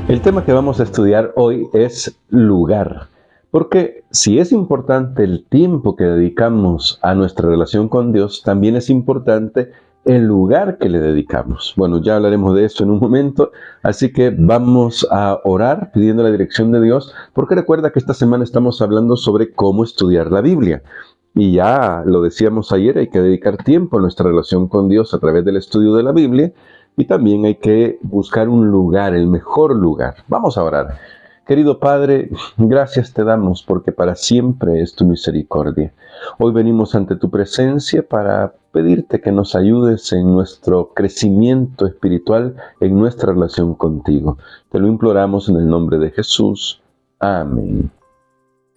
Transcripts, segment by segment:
El tema que vamos a estudiar hoy es lugar, porque si es importante el tiempo que dedicamos a nuestra relación con Dios, también es importante el lugar que le dedicamos. Bueno, ya hablaremos de eso en un momento, así que vamos a orar pidiendo la dirección de Dios, porque recuerda que esta semana estamos hablando sobre cómo estudiar la Biblia. Y ya lo decíamos ayer, hay que dedicar tiempo a nuestra relación con Dios a través del estudio de la Biblia. Y también hay que buscar un lugar, el mejor lugar. Vamos a orar. Querido Padre, gracias te damos porque para siempre es tu misericordia. Hoy venimos ante tu presencia para pedirte que nos ayudes en nuestro crecimiento espiritual, en nuestra relación contigo. Te lo imploramos en el nombre de Jesús. Amén.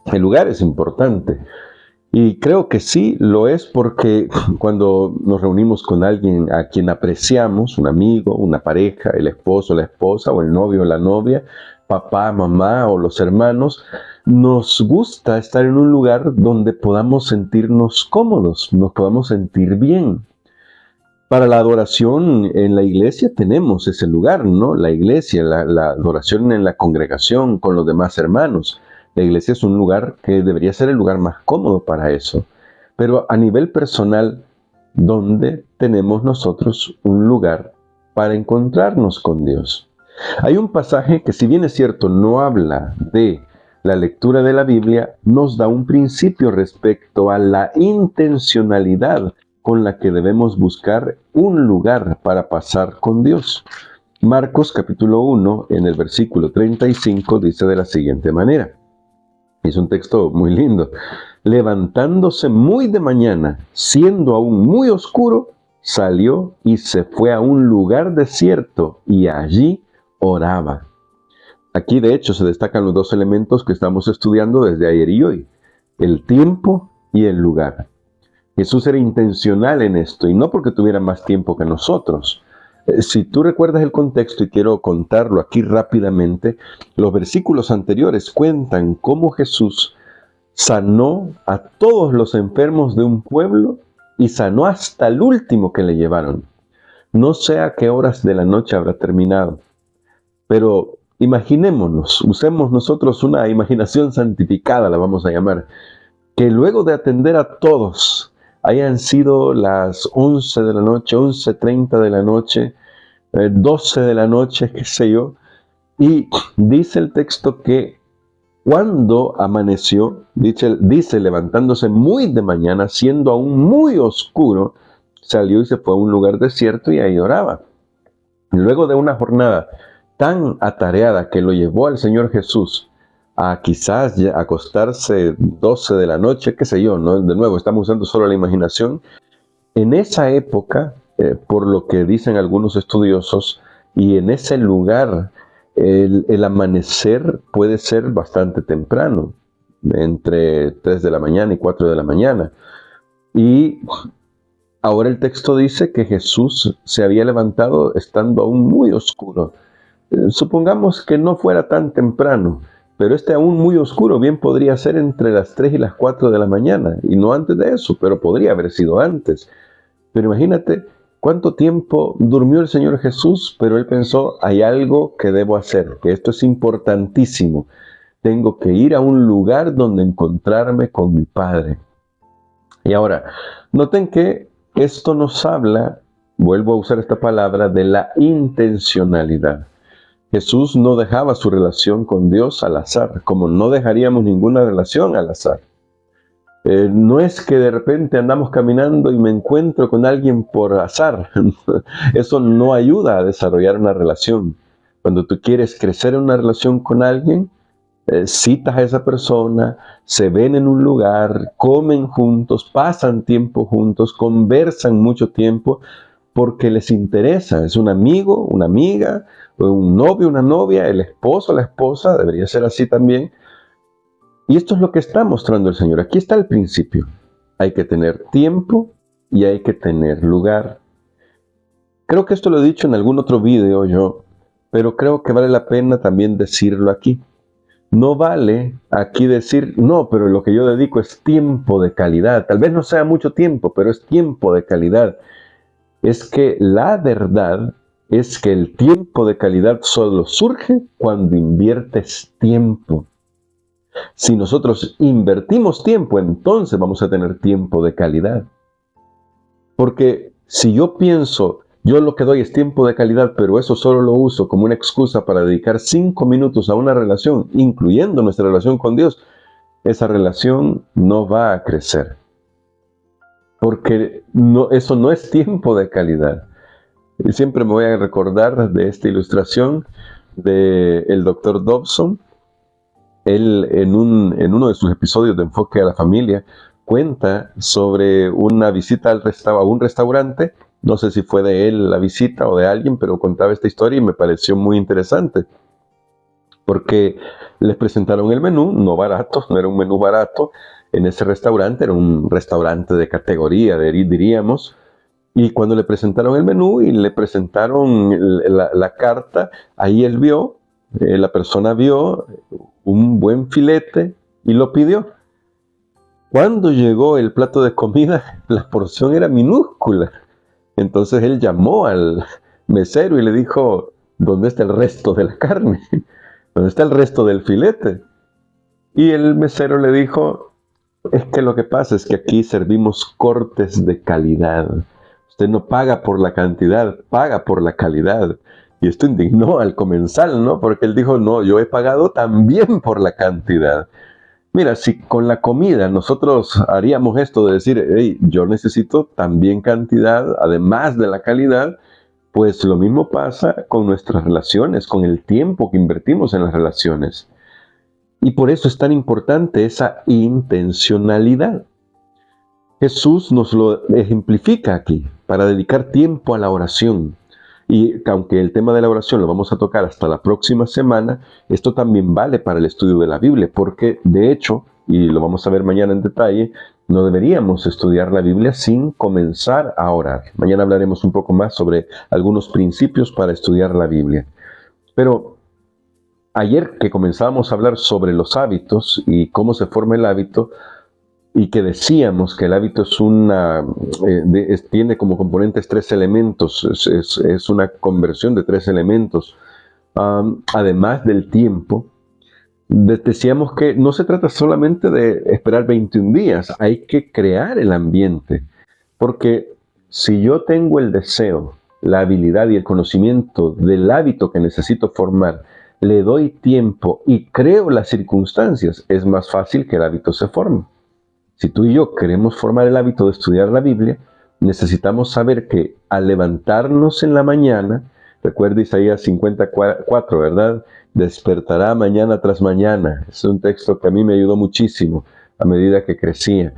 El lugar es importante. Y creo que sí lo es porque cuando nos reunimos con alguien a quien apreciamos, un amigo, una pareja, el esposo, la esposa, o el novio o la novia, papá, mamá o los hermanos, nos gusta estar en un lugar donde podamos sentirnos cómodos, nos podamos sentir bien. Para la adoración en la iglesia tenemos ese lugar, ¿no? La iglesia, la adoración en la congregación con los demás hermanos. La iglesia es un lugar que debería ser el lugar más cómodo para eso. Pero a nivel personal, ¿dónde tenemos nosotros un lugar para encontrarnos con Dios? Hay un pasaje que, si bien es cierto, no habla de la lectura de la Biblia, nos da un principio respecto a la intencionalidad con la que debemos buscar un lugar para pasar con Dios. Marcos capítulo 1, en el versículo 35, dice de la siguiente manera. Es un texto muy lindo. Levantándose muy de mañana, siendo aún muy oscuro, salió y se fue a un lugar desierto y allí oraba. Aquí de hecho se destacan los dos elementos que estamos estudiando desde ayer y hoy: el tiempo y el lugar. Jesús era intencional en esto y no porque tuviera más tiempo que nosotros. Si tú recuerdas el contexto, y quiero contarlo aquí rápidamente, los versículos anteriores cuentan cómo Jesús sanó a todos los enfermos de un pueblo y sanó hasta el último que le llevaron. No sé a qué horas de la noche habrá terminado, pero imaginémonos, usemos nosotros una imaginación santificada, la vamos a llamar, que luego de atender a todos, hayan sido las 11 de la noche, 11:30 de la noche, 12 de la noche, qué sé yo, y dice el texto que cuando amaneció, dice levantándose muy de mañana, siendo aún muy oscuro, salió y se fue a un lugar desierto y ahí oraba. Luego de una jornada tan atareada que lo llevó al Señor Jesús a quizás ya acostarse 12 de la noche, qué sé yo, ¿no? De nuevo, estamos usando solo la imaginación. En esa época, por lo que dicen algunos estudiosos, y en ese lugar, el amanecer puede ser bastante temprano, entre 3 de la mañana y 4 de la mañana. Y ahora el texto dice que Jesús se había levantado estando aún muy oscuro. Supongamos que no fuera tan temprano, pero aún muy oscuro bien podría ser entre las 3 y las 4 de la mañana, y no antes de eso, pero podría haber sido antes. Pero imagínate cuánto tiempo durmió el Señor Jesús, pero Él pensó, hay algo que debo hacer, que esto es importantísimo. Tengo que ir a un lugar donde encontrarme con mi Padre. Y ahora, noten que esto nos habla, vuelvo a usar esta palabra, de la intencionalidad. Jesús no dejaba su relación con Dios al azar, como no dejaríamos ninguna relación al azar. No es que de repente andamos caminando y me encuentro con alguien por azar. Eso no ayuda a desarrollar una relación. Cuando tú quieres crecer en una relación con alguien, citas a esa persona, se ven en un lugar, comen juntos, pasan tiempo juntos, conversan mucho tiempo, porque les interesa. Es un amigo, una amiga, un novio, una novia, el esposo, la esposa, debería ser así también. Y esto es lo que está mostrando el Señor. Aquí está el principio. Hay que tener tiempo y hay que tener lugar. Creo que esto lo he dicho en algún otro video yo, pero creo que vale la pena también decirlo aquí. No vale aquí decir, no, pero lo que yo dedico es tiempo de calidad. Tal vez no sea mucho tiempo, pero es tiempo de calidad. es que la verdad es que el tiempo de calidad solo surge cuando inviertes tiempo. Si nosotros invertimos tiempo, entonces vamos a tener tiempo de calidad. Porque si yo pienso, yo lo que doy es tiempo de calidad, pero eso solo lo uso como una excusa para dedicar 5 minutos a una relación, incluyendo nuestra relación con Dios, esa relación no va a crecer. Porque eso no es tiempo de calidad. Y siempre me voy a recordar de esta ilustración del Dr. Dobson. Él en uno de sus episodios de Enfoque a la Familia cuenta sobre una visita a un restaurante. No sé si fue de él la visita o de alguien, pero contaba esta historia y me pareció muy interesante. Porque les presentaron el menú, no barato, no era un menú barato en ese restaurante, era un restaurante de categoría, diríamos. Y cuando le presentaron el menú y le presentaron la carta, ahí él vio, la persona vio un buen filete y lo pidió. Cuando llegó el plato de comida, la porción era minúscula. Entonces él llamó al mesero y le dijo, ¿dónde está el resto de la carne? ¿Dónde está el resto del filete? Y el mesero le dijo, es que lo que pasa es que aquí servimos cortes de calidad. Usted no paga por la cantidad, paga por la calidad. Y esto indignó al comensal, ¿no? Porque él dijo, no, yo he pagado también por la cantidad. Mira, si con la comida nosotros haríamos esto de decir, hey, yo necesito también cantidad, además de la calidad, pues lo mismo pasa con nuestras relaciones, con el tiempo que invertimos en las relaciones. Y por eso es tan importante esa intencionalidad. Jesús nos lo ejemplifica aquí, para dedicar tiempo a la oración. Y aunque el tema de la oración lo vamos a tocar hasta la próxima semana, esto también vale para el estudio de la Biblia, porque de hecho, y lo vamos a ver mañana en detalle, no deberíamos estudiar la Biblia sin comenzar a orar. Mañana hablaremos un poco más sobre algunos principios para estudiar la Biblia. Pero ayer que comenzábamos a hablar sobre los hábitos y cómo se forma el hábito, y que decíamos que el hábito es tiene como componentes 3 elementos, es una conversión de 3 elementos, además del tiempo. Decíamos que no se trata solamente de esperar 21 días, hay que crear el ambiente, porque si yo tengo el deseo, la habilidad y el conocimiento del hábito que necesito formar, le doy tiempo y creo las circunstancias, es más fácil que el hábito se forme. Si tú y yo queremos formar el hábito de estudiar la Biblia, necesitamos saber que al levantarnos en la mañana, recuerda Isaías 54, ¿verdad? Despertará mañana tras mañana. Es un texto que a mí me ayudó muchísimo a medida que crecía.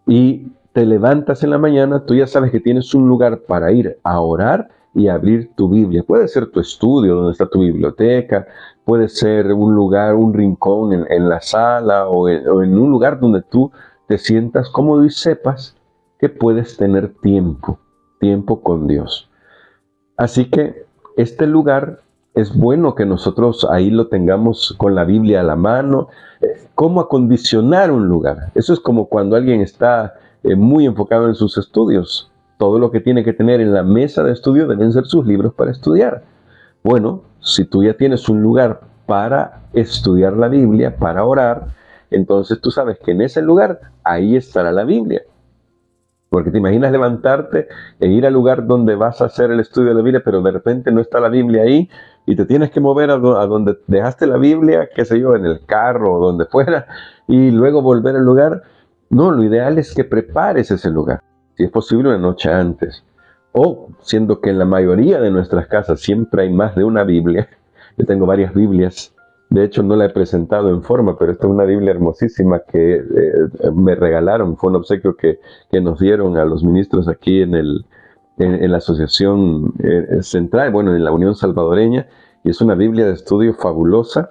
Y te levantas en la mañana, tú ya sabes que tienes un lugar para ir a orar y abrir tu Biblia. Puede ser tu estudio, donde está tu biblioteca, puede ser un lugar, un rincón en la sala o en un lugar donde tú te sientas cómodo y sepas que puedes tener tiempo con Dios. Así que este lugar es bueno que nosotros ahí lo tengamos con la Biblia a la mano. ¿Cómo acondicionar un lugar? Eso es como cuando alguien está muy enfocado en sus estudios. Todo lo que tiene que tener en la mesa de estudio deben ser sus libros para estudiar. Bueno, si tú ya tienes un lugar para estudiar la Biblia, para orar, entonces tú sabes que en ese lugar, ahí estará la Biblia. Porque te imaginas levantarte e ir al lugar donde vas a hacer el estudio de la Biblia, pero de repente no está la Biblia ahí y te tienes que mover a donde dejaste la Biblia, qué sé yo, en el carro o donde fuera, y luego volver al lugar. No, lo ideal es que prepares ese lugar, si es posible una noche antes. O, siendo que en la mayoría de nuestras casas siempre hay más de una Biblia, yo tengo varias Biblias. De hecho, no la he presentado en forma, pero esta es una Biblia hermosísima que me regalaron. Fue un obsequio que nos dieron a los ministros aquí en la Asociación Central, bueno, en la Unión Salvadoreña. Y es una Biblia de estudio fabulosa.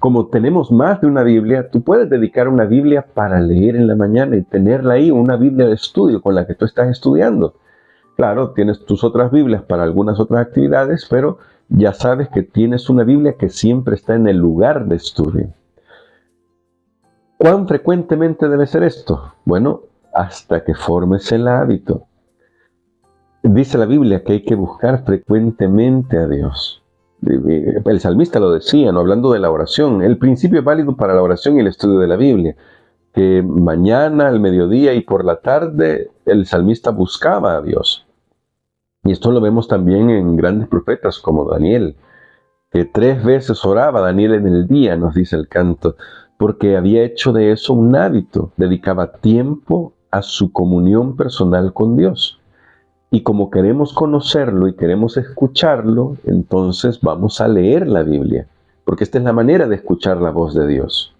Como tenemos más de una Biblia, tú puedes dedicar una Biblia para leer en la mañana y tenerla ahí, una Biblia de estudio con la que tú estás estudiando. Claro, tienes tus otras Biblias para algunas otras actividades, pero ya sabes que tienes una Biblia que siempre está en el lugar de estudio. ¿Cuán frecuentemente debe ser esto? Bueno, hasta que formes el hábito. Dice la Biblia que hay que buscar frecuentemente a Dios. El salmista lo decía, ¿no? Hablando de la oración. El principio es válido para la oración y el estudio de la Biblia. Que mañana, al mediodía y por la tarde, el salmista buscaba a Dios. Y esto lo vemos también en grandes profetas como Daniel, que 3 veces oraba Daniel en el día, nos dice el canto, porque había hecho de eso un hábito, dedicaba tiempo a su comunión personal con Dios. Y como queremos conocerlo y queremos escucharlo, entonces vamos a leer la Biblia, porque esta es la manera de escuchar la voz de Dios.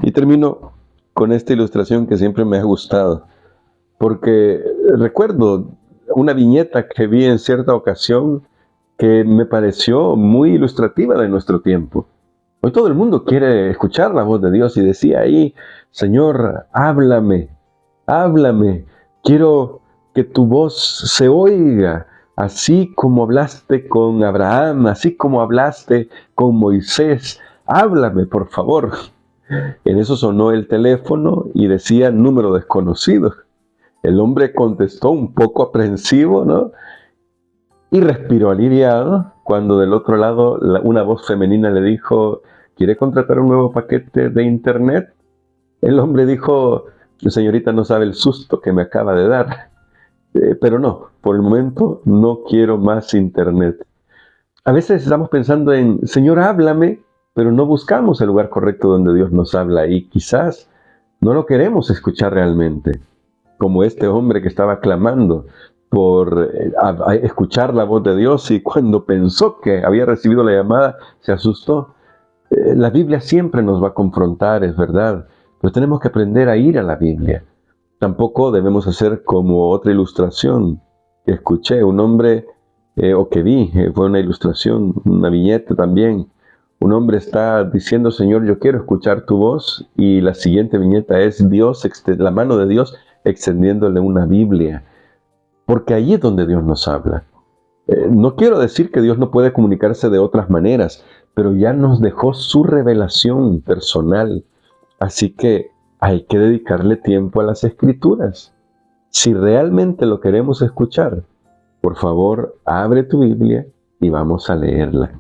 Y termino con esta ilustración que siempre me ha gustado, porque recuerdo una viñeta que vi en cierta ocasión que me pareció muy ilustrativa de nuestro tiempo. Hoy todo el mundo quiere escuchar la voz de Dios y decía ahí, Señor, háblame, háblame, quiero que tu voz se oiga, así como hablaste con Abraham, así como hablaste con Moisés, háblame por favor. En eso sonó el teléfono y decía número desconocido. El hombre contestó un poco aprensivo, ¿no? Y respiró aliviado cuando del otro lado una voz femenina le dijo, ¿quiere contratar un nuevo paquete de internet? El hombre dijo, señorita no sabe el susto que me acaba de dar. Pero no, por el momento no quiero más internet. A veces estamos pensando en, Señor, háblame, pero no buscamos el lugar correcto donde Dios nos habla y quizás no lo queremos escuchar realmente. Como este hombre que estaba clamando por a escuchar la voz de Dios y cuando pensó que había recibido la llamada, se asustó. La Biblia siempre nos va a confrontar, es verdad, pero tenemos que aprender a ir a la Biblia. Tampoco debemos hacer como otra ilustración que escuché, un hombre, o que vi, fue una ilustración, una viñeta también. Un hombre está diciendo, Señor, yo quiero escuchar tu voz, y la siguiente viñeta es Dios, la mano de Dios extendiéndole una Biblia, porque allí es donde Dios nos habla. No quiero decir que Dios no puede comunicarse de otras maneras, pero ya nos dejó su revelación personal, así que hay que dedicarle tiempo a las Escrituras. Si realmente lo queremos escuchar, por favor, abre tu Biblia y vamos a leerla.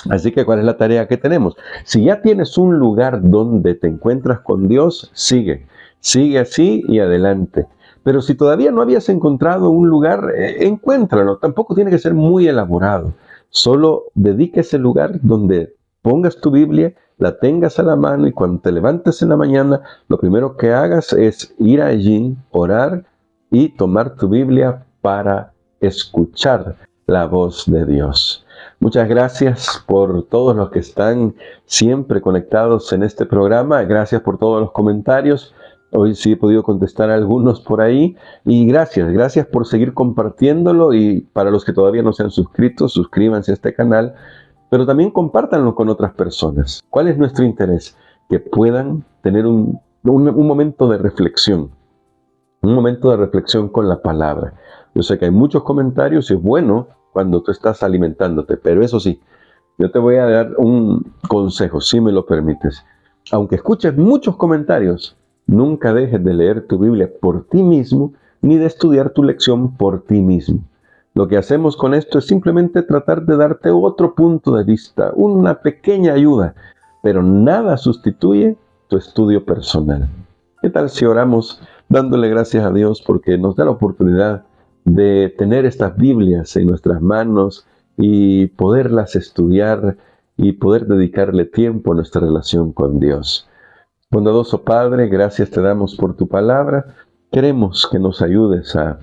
Así que, ¿cuál es la tarea que tenemos? Si ya tienes un lugar donde te encuentras con Dios, sigue así y adelante. Pero si todavía no habías encontrado un lugar, encuéntralo. Tampoco tiene que ser muy elaborado. Solo dedica ese lugar donde pongas tu Biblia, la tengas a la mano y cuando te levantes en la mañana, lo primero que hagas es ir allí, orar y tomar tu Biblia para escuchar la voz de Dios. Muchas gracias por todos los que están siempre conectados en este programa. Gracias por todos los comentarios. Hoy sí he podido contestar a algunos por ahí. Y gracias por seguir compartiéndolo. Y para los que todavía no se han suscrito, suscríbanse a este canal. Pero también compártanlo con otras personas. ¿Cuál es nuestro interés? Que puedan tener un momento de reflexión. Un momento de reflexión con la palabra. Yo sé que hay muchos comentarios y es bueno cuando tú estás alimentándote, pero eso sí, yo te voy a dar un consejo, si me lo permites. Aunque escuches muchos comentarios, nunca dejes de leer tu Biblia por ti mismo, ni de estudiar tu lección por ti mismo. Lo que hacemos con esto es simplemente tratar de darte otro punto de vista, una pequeña ayuda, pero nada sustituye tu estudio personal. ¿Qué tal si oramos dándole gracias a Dios porque nos da la oportunidad de tener estas Biblias en nuestras manos y poderlas estudiar y poder dedicarle tiempo a nuestra relación con Dios? Bondadoso Padre, gracias te damos por tu palabra. Queremos que nos ayudes a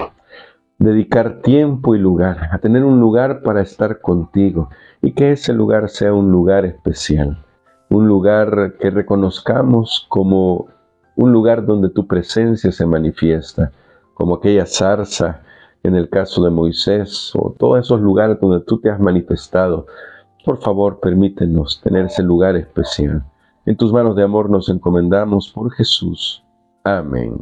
dedicar tiempo y lugar, a tener un lugar para estar contigo y que ese lugar sea un lugar especial, un lugar que reconozcamos como un lugar donde tu presencia se manifiesta, como aquella zarza en el caso de Moisés, o todos esos lugares donde tú te has manifestado. Por favor, permítenos tener ese lugar especial. En tus manos de amor nos encomendamos por Jesús. Amén.